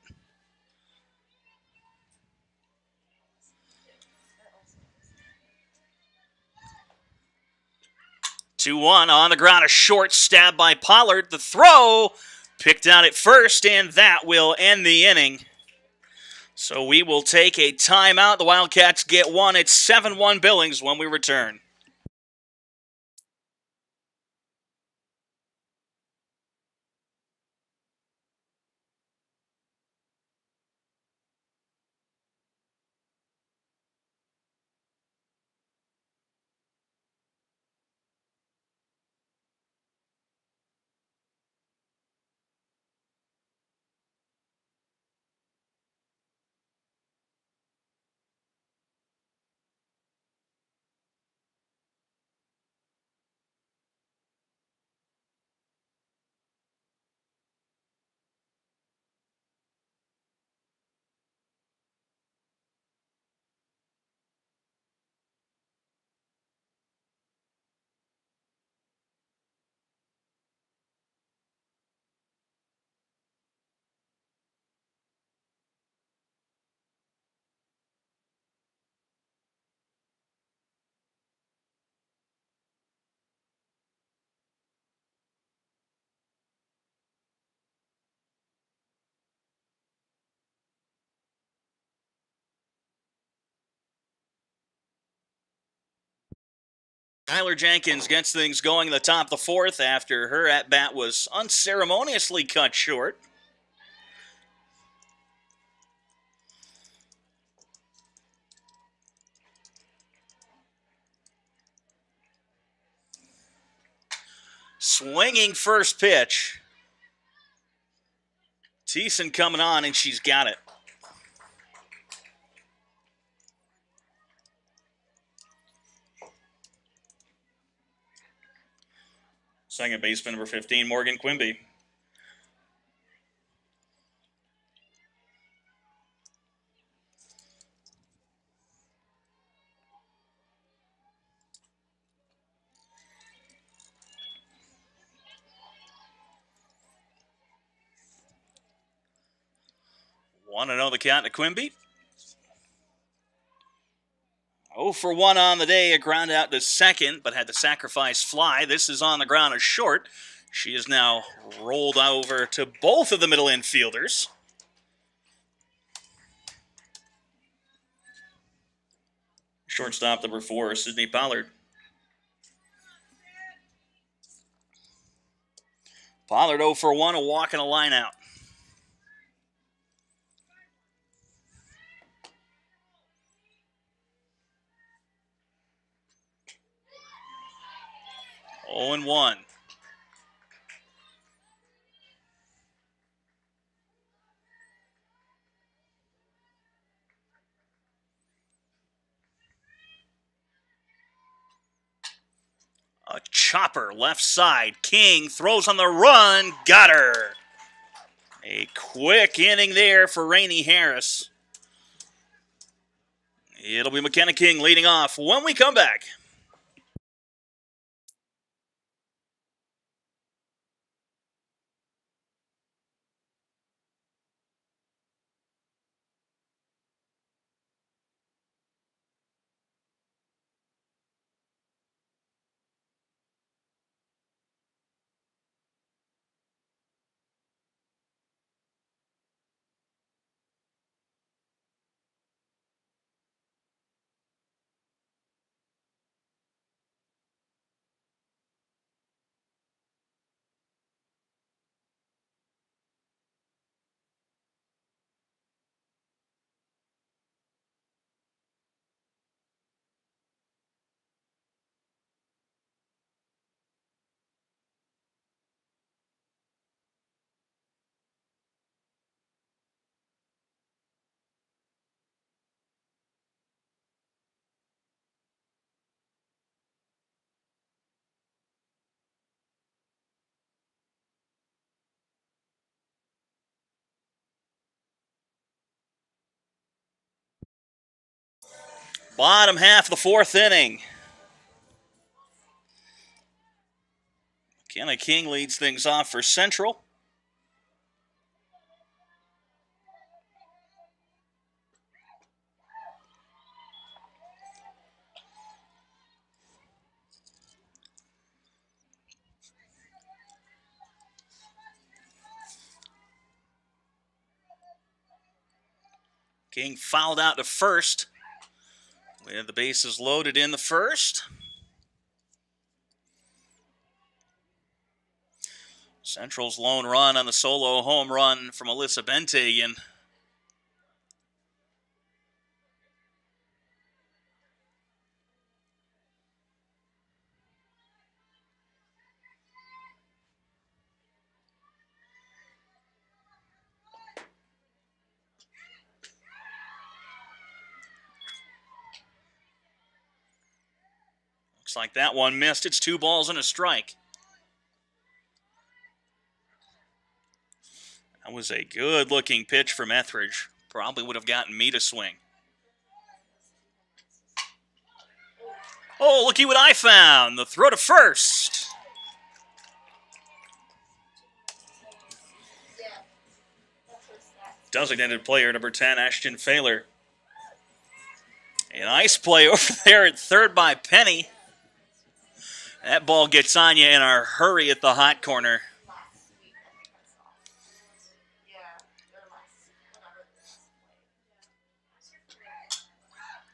[SPEAKER 1] Two one on the ground, a short stab by Pollard. The throw picked out at first, and that will end the inning. So we will take a timeout. The Wildcats get one. It's 7-1 Billings when we return. Tyler Jenkins gets things going in the top of the fourth after her at-bat was unceremoniously cut short. Swinging first pitch. Thiessen coming on, and she's got it. Second baseman, number 15, Morgan Quimby. Want to know the count to Quimby? 0 for 1 on the day, a ground out to second, but had the sacrifice fly. This is on the ground as short. She is now rolled over to both of the middle infielders. Shortstop number 4, Sydney Pollard. Pollard 0 for 1, a walk and a line out. Oh and 1. A chopper left side. King throws on the run. Got her. A quick inning there for Rainey Harris. It'll be McKenna King leading off when we come back. Bottom half of the fourth inning. McKenna King leads things off for Central. King fouled out to first. We had the bases loaded in the first. Central's lone run on the solo home run from Alyssa Benthagen. Looks like that one missed. It's 2 balls and a strike. That was a good-looking pitch from Etheridge. Probably would have gotten me to swing. Oh, looky what I found. The throw to first. Designated player number 10, Ashton Failer. A nice play over there at third by Penny. That ball gets on you in a hurry at the hot corner.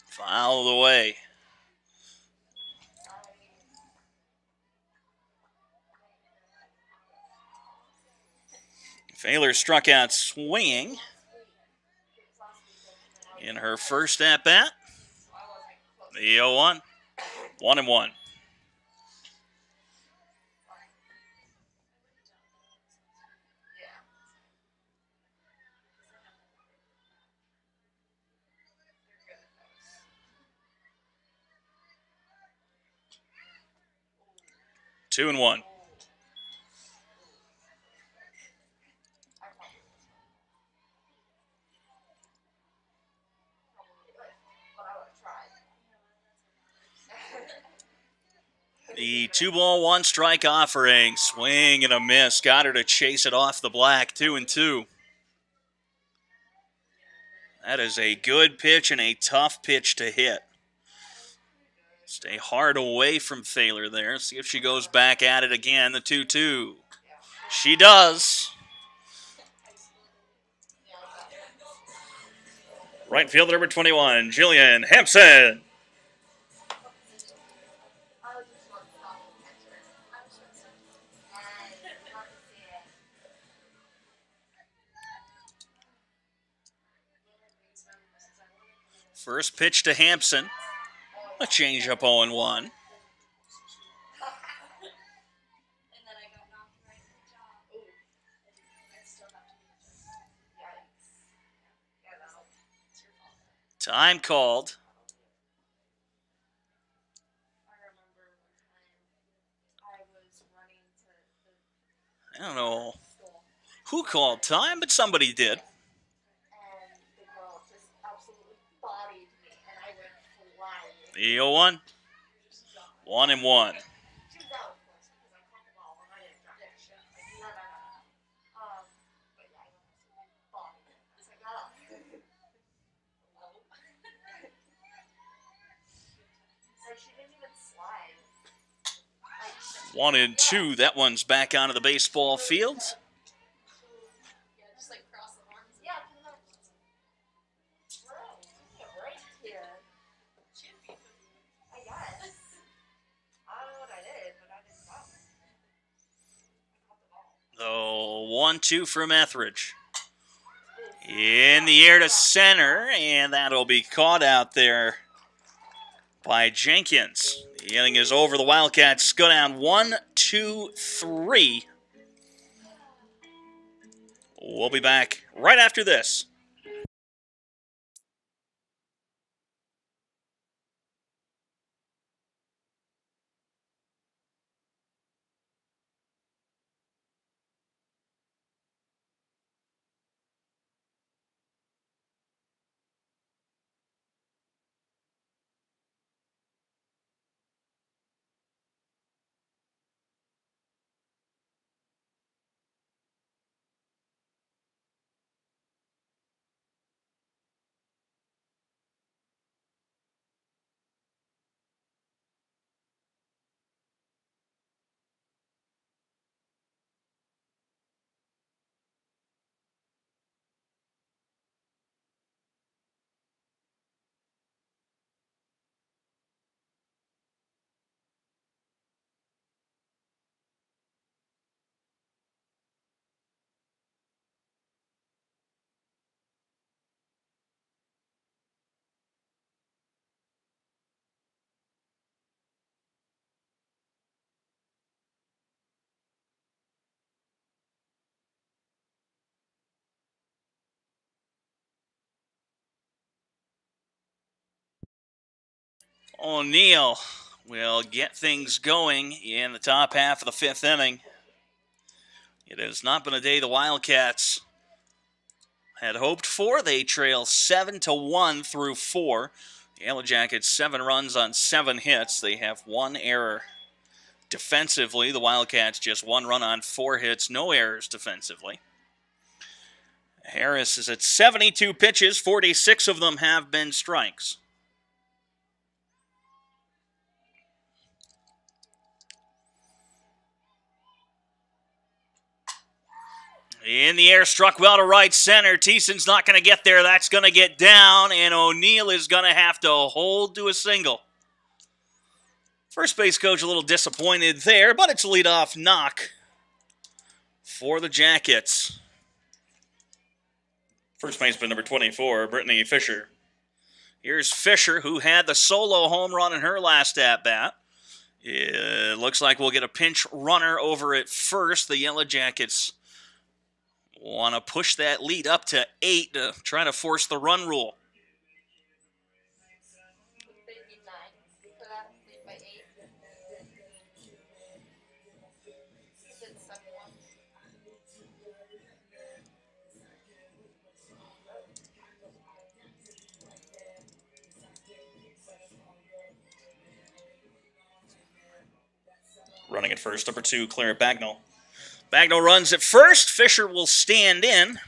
[SPEAKER 1] Foul away. Failer struck out swinging in her first at-bat. The 0-1. 1-1. Two and one. The 2-ball, 1-strike offering. Swing and a miss. Got her to chase it off the black. 2-2. That is a good pitch and a tough pitch to hit. Stay hard away from Thaler there. See if she goes back at it again. The 2-2. She does. Right fielder number 21, Jillian Hampson. First pitch to Hampson. A changeup 0-1. Time called. I don't know who called time, but somebody did. The 0-1. 1-1. One and two. That one's back onto the baseball field. The 1-2 from Etheridge. In the air to center, and that'll be caught out there by Jenkins. The inning is over. The Wildcats go down 1-2-3. We'll be back right after this. O'Neill will get things going in the top half of the fifth inning. It has not been a day the Wildcats had hoped for. They trail 7-1 through 4. The Yellow Jackets 7 runs on 7 hits. They have 1 error defensively. The Wildcats just 1 run on 4 hits, no errors defensively. Harris is at 72 pitches, 46 of them have been strikes. In the air, struck well to right center. Thiessen's not going to get there. That's going to get down, and O'Neill is going to have to hold to a single. First base coach a little disappointed there, but it's a leadoff knock for the Jackets. First baseman number 24, Brittany Fisher. Here's Fisher, who had the solo home run in her last at-bat. It looks like we'll get a pinch runner over at first. The Yellow Jackets want to push that lead up to 8 to try to force the run rule.
[SPEAKER 2] They need 9 for that. Lead by 8. Is it 7-1?
[SPEAKER 1] Running at first, number 2, Claire Bagnall. Bagnall runs at first. Fisher will stand in.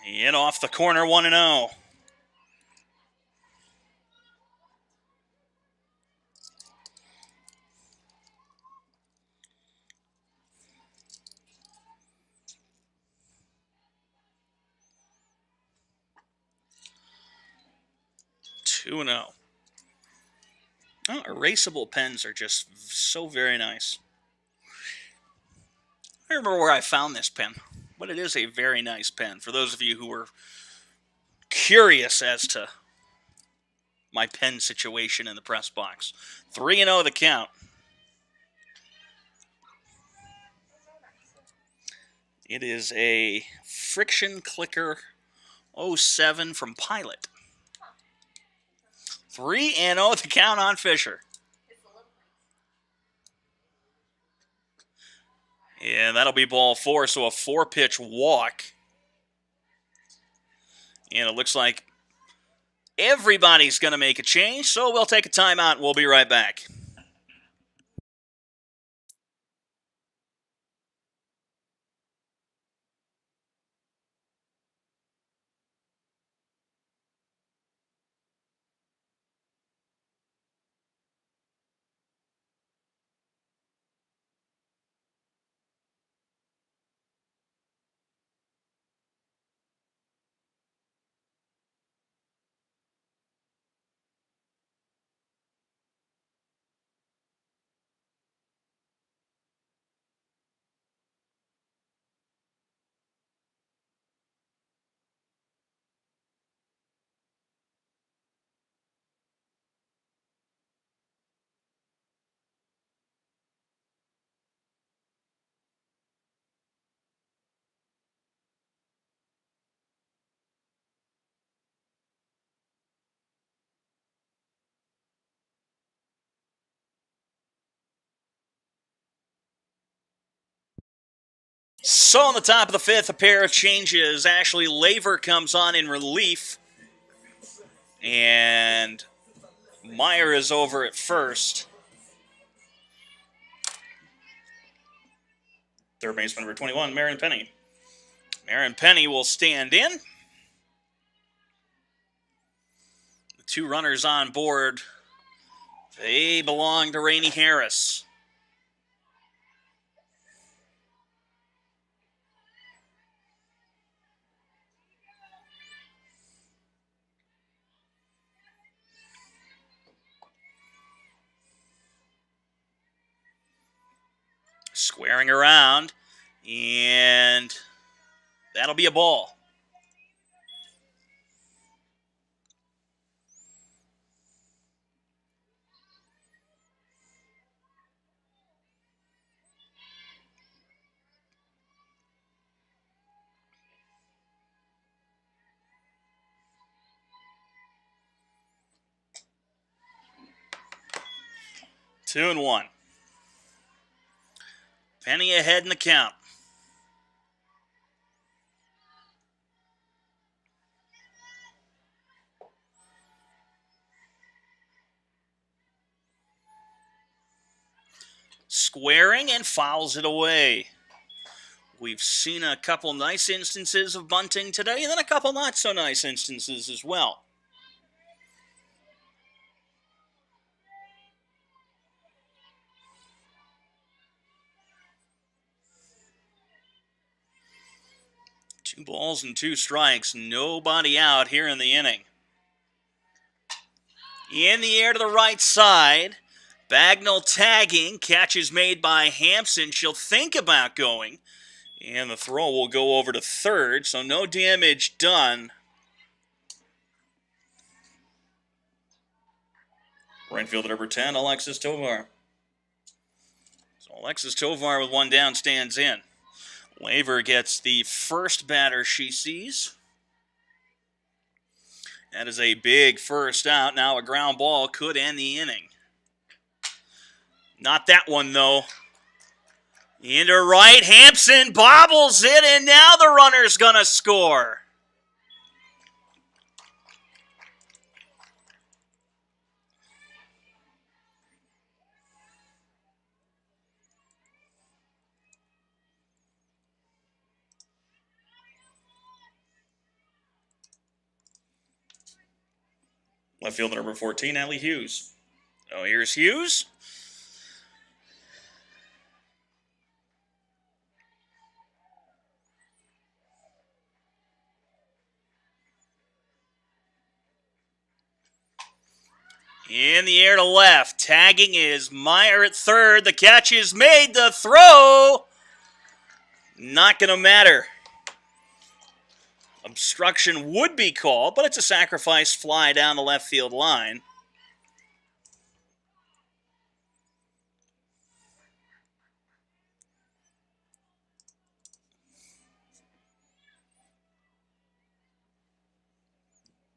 [SPEAKER 1] In off the corner, 1-0. Oh, erasable pens are just so very nice. I remember where I found this pen, but it is a very nice pen. For those of you who were curious as to my pen situation in the press box. 3-0 the count. It is a Friction Clicker 07 from Pilot. 3-0 the count on Fisher. And that'll be ball 4, so a 4-pitch walk. And it looks like everybody's going to make a change, so we'll take a timeout and we'll be right back. So on the top of the 5th, a pair of changes. Ashley Laver comes on in relief. And Meyer is over at first. Third baseman number 21, Marion Penny. Marion Penny will stand in. The 2 runners on board, they belong to Rainey Harris. Squaring around, and that'll be a ball. 2-1. Penny ahead in the count. Squaring and fouls it away. We've seen a couple nice instances of bunting today, and then a couple not so nice instances as well. Two balls and two strikes. Nobody out here in the inning. In the air to the right side. Bagnall tagging. Catch is made by Hampson. She'll think about going. And the throw will go over to third, so no damage done. Right fielder number 10, Alexis Tovar. So Alexis Tovar with one down stands in. Laver gets the first batter she sees. That is a big first out. Now a ground ball could end the inning. Not that one, though. Into right, Hampson bobbles it, and now the runner's going to score. Left fielder number 14, Allie Hughes. Oh, here's Hughes. In the air to left. Tagging is Meyer at third. The catch is made. The throw. Not going to matter. Obstruction would be called, but it's a sacrifice fly down the left field line.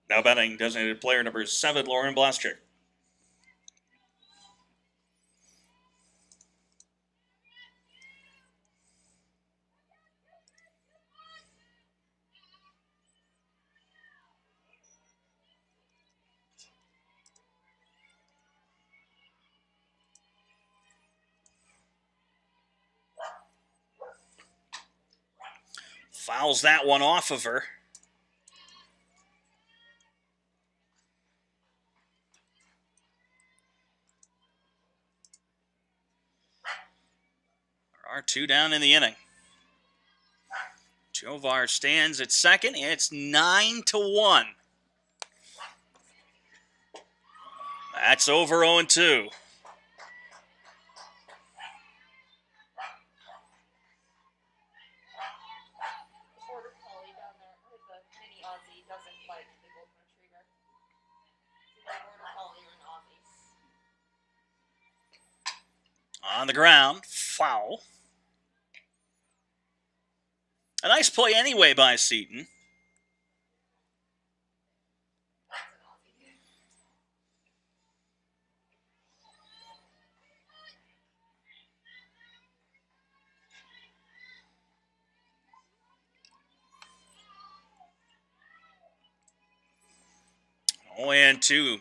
[SPEAKER 1] Now batting designated player number 7, Lauren Blaschik. Fouls that one off of her. There are two down in the inning. Tovar stands at second. It's 9-1. That's over 0-2.
[SPEAKER 2] Border collie down there, or the mini Aussie, doesn't like the golden retriever. It's either a border collie or an Aussie.
[SPEAKER 1] On the ground, foul. A nice play anyway by Seaton.
[SPEAKER 2] That's an Aussie.
[SPEAKER 1] Oh, and two.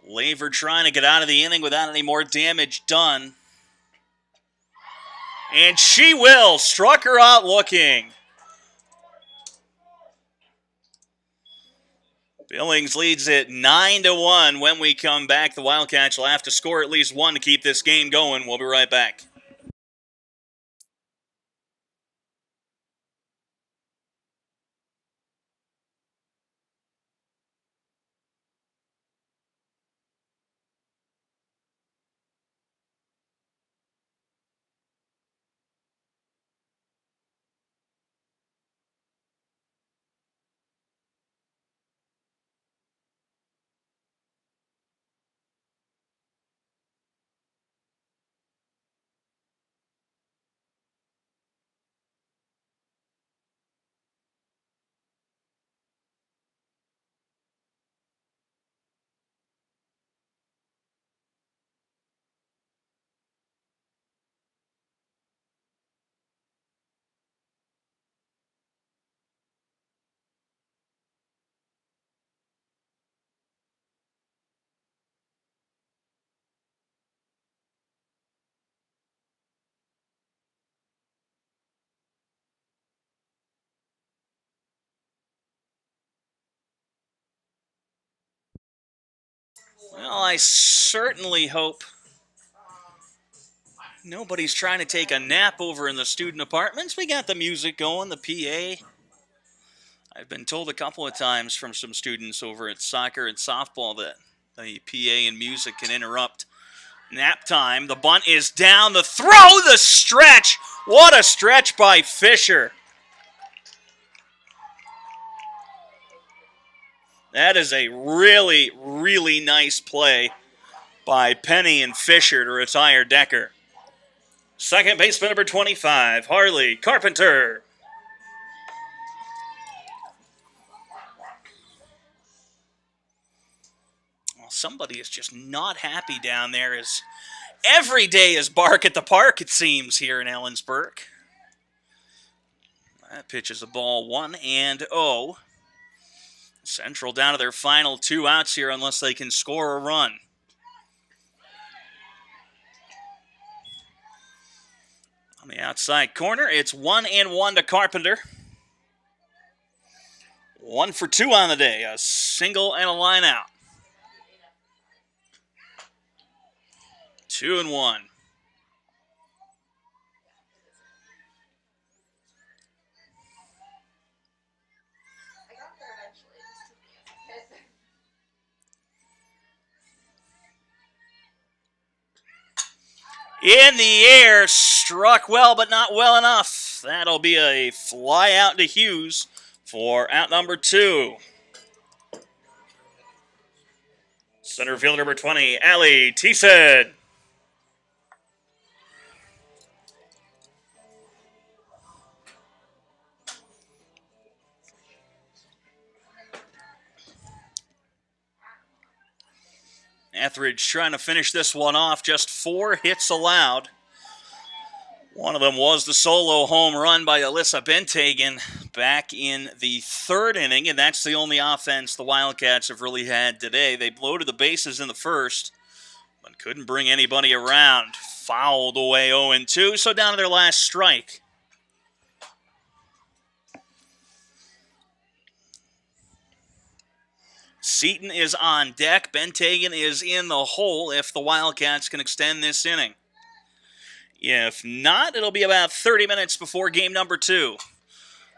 [SPEAKER 1] Laver trying to get out of the inning without any more damage done. And she will. Struck her out looking. Billings leads it 9-1. When we come back, the Wildcats will have to score at least one to keep this game going. We'll be right back. Well, I certainly hope nobody's trying to take a nap over in the student apartments. We got the music going, the PA. I've been told a couple of times from some students over at soccer and softball that the PA and music can interrupt nap time. The bunt is down. The throw, the stretch. What a stretch by Fisher. That is a really, really nice play by Penny and Fisher to retire Decker. Second baseman number 25, Harley Carpenter. Well, somebody is just not happy down there. As every day is bark at the park, it seems, here in Ellensburg. That pitch is a ball 1-0. Central down to their final 2 outs here unless they can score a run. On the outside corner, it's 1-1 to Carpenter. 1 for 2 on the day, a single and a line out. 2-1. In the air, struck well, but not well enough. That'll be a fly out to Hughes for out number 2. Center fielder number 20, Allie Thiessen. Etheridge trying to finish this one off. Just 4 hits allowed. One of them was the solo home run by Alyssa Benthagen back in the 3rd inning, and that's the only offense the Wildcats have really had today. They loaded the bases in the 1st, but couldn't bring anybody around. Fouled away 0-2, so down to their last strike. Seaton is on deck. Benthagen is in the hole if the Wildcats can extend this inning. If not, it'll be about 30 minutes before game number 2.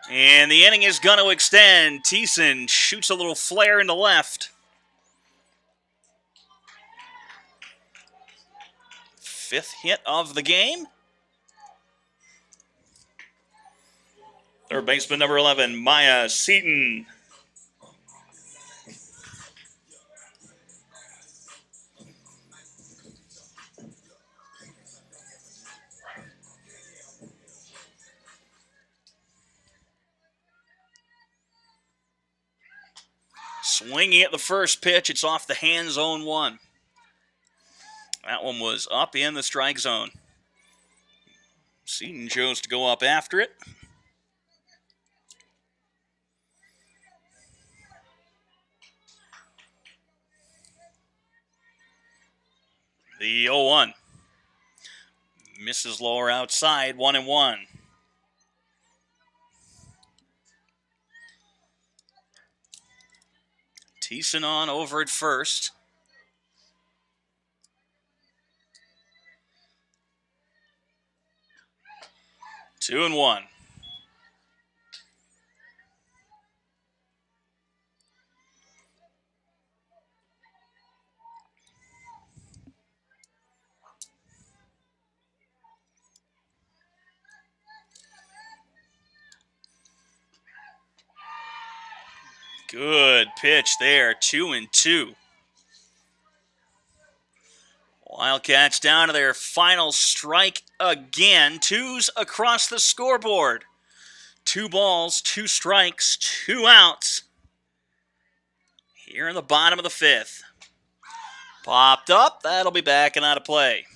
[SPEAKER 1] And the inning is going to extend. Thiessen shoots a little flare into left. 5th hit of the game. Third baseman number 11, Maya Seaton. Swinging at the first pitch. It's off the hand, zone 1. That one was up in the strike zone. Seaton chose to go up after it. The 0-1. Misses lower outside, 1-1. Thiessen on over at first. Two and one. Good pitch there, 2-2. Wildcats down to their final strike again. 2s across the scoreboard. 2 balls, 2 strikes, 2 outs. Here in the bottom of the 5th. Popped up, that'll be back and out of play.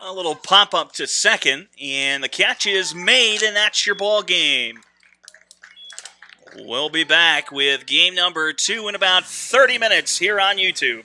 [SPEAKER 1] A little pop-up to second, and the catch is made, and that's your ball game. We'll be back with game number 2 in about 30 minutes here on YouTube.